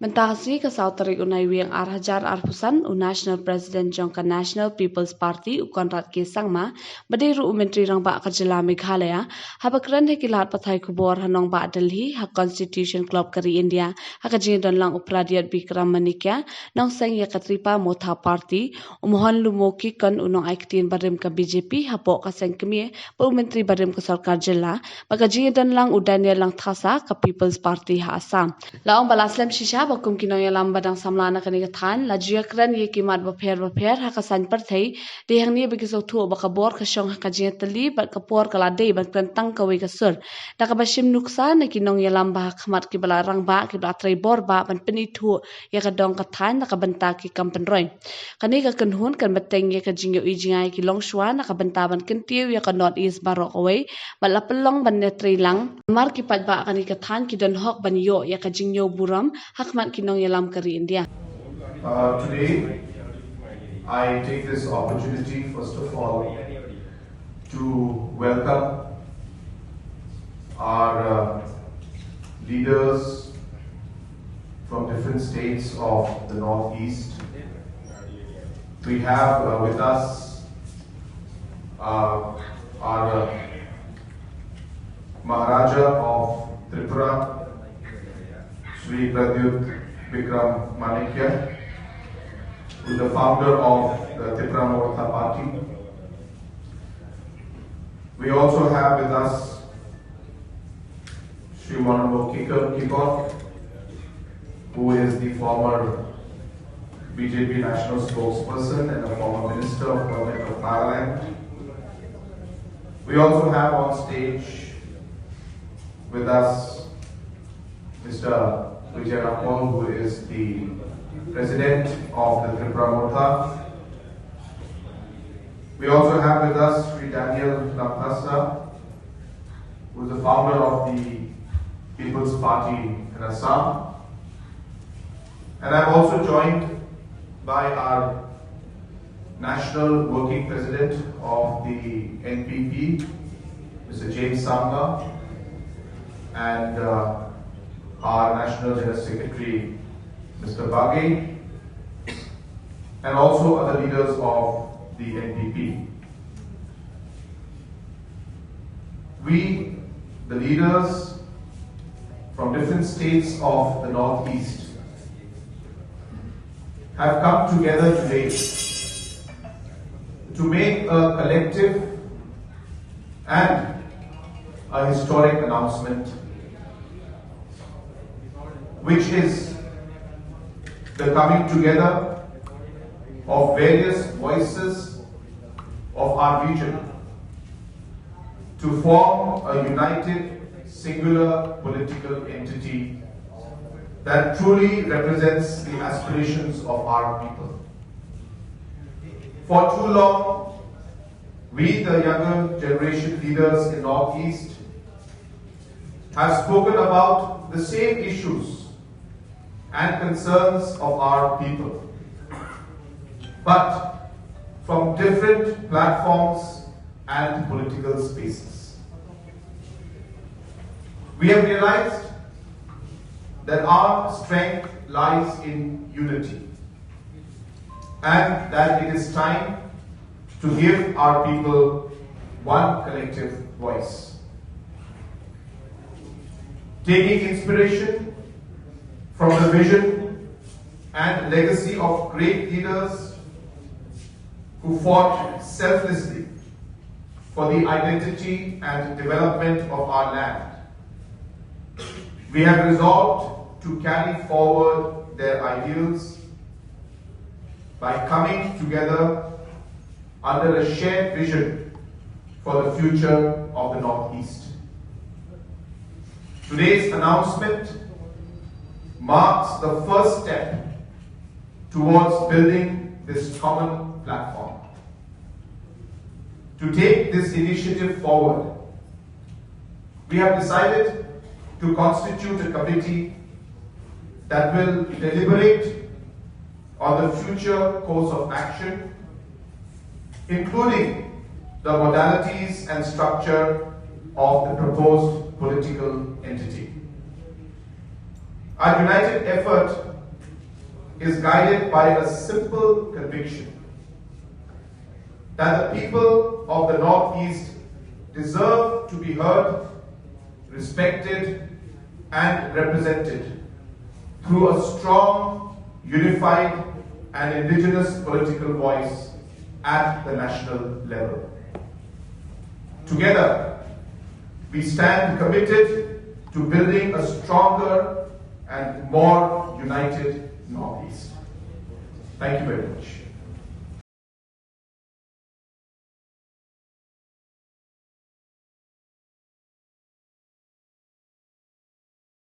Mentasi ke Sautarik unai wiang Arhajar Arpusan National President Jongka National People's Party Ukonrat Kesangma Badiru Menteri Rang Ba Kajala Meghalaya Habakran Hekilat Pathai Kubor Hanong Ba Delhi Ha Constitution Club Kari India Hakajing Donlang Upradiat Bikram Manikya Nong Seng Yakatripa Motha Party Umohon Lumoki Kan Unong Aiktin Barim ke BJP Hapok Kaseng Kemie Bu Menteri Barim ke Sorkar Jilla Bakajing Donlang Udanya Lang Thasa ke People's Party Ha Assam Laong Balaslam Shisha Bakum nongialam badang samlana kani kathan la jiakran ye kimat bapher hakasan parthai dehang ni bagi sautu bakabor ka shong hakajia tali bat kapor kala dei bat tang kawei kasur da ka bashim nuksa na ki nongialam ba khamat ki bala rang ba ki bala trai bor ba ban peni thu ya ka dong kathan da ka banta ki kampen roi kani ka kanhun kan bateng ye ka jingyo ijingai ki long shwa na ka banta ban kentiu ya ka north east barok away bala pelong ban netri lang mar ki pat ba kani kathan ki don hok ban yo ya ka jingyo buram hakmat nongialam Kari India. Today, I take this opportunity, first of all, to welcome our leaders from different states of the Northeast. We have with us our Maharaja of Tripura, Sri Pradyut Bikram Manikya, who is the founder of the Tripura Mortha Party. We also have with us Sri Honorable Kikor, who is the former BJP national spokesperson and a former minister of government of Thailand. We also have on stage with us Mr. who is the president of the Tripura Mortha. We also have with us Sri Daniel Lamthasa, who is the founder of the People's Party in Assam. And I'm also joined by our National Working President of the NPP, Mr. James Sangha, and our National General Secretary, Mr. Bagay, and also other leaders of the NPP. We, the leaders from different states of the Northeast, have come together today to make a collective and a historic announcement, which is the coming together of various voices of our region to form a united, singular political entity that truly represents the aspirations of our people. For too long, we, the younger generation leaders in Northeast, have spoken about the same issues and concerns of our people, but from different platforms and political spaces. We have realized that our strength lies in unity and that it is time to give our people one collective voice. Taking inspiration from the vision and legacy of great leaders who fought selflessly for the identity and development of our land, we have resolved to carry forward their ideals by coming together under a shared vision for the future of the Northeast. Today's announcement marks the first step towards building this common platform. To take this initiative forward, we have decided to constitute a committee that will deliberate on the future course of action, including the modalities and structure of the proposed political entity. Our united effort is guided by a simple conviction that the people of the Northeast deserve to be heard, respected, and represented through a strong, unified, and indigenous political voice at the national level. Together, we stand committed to building a stronger and more united Northeast. Thank you very much.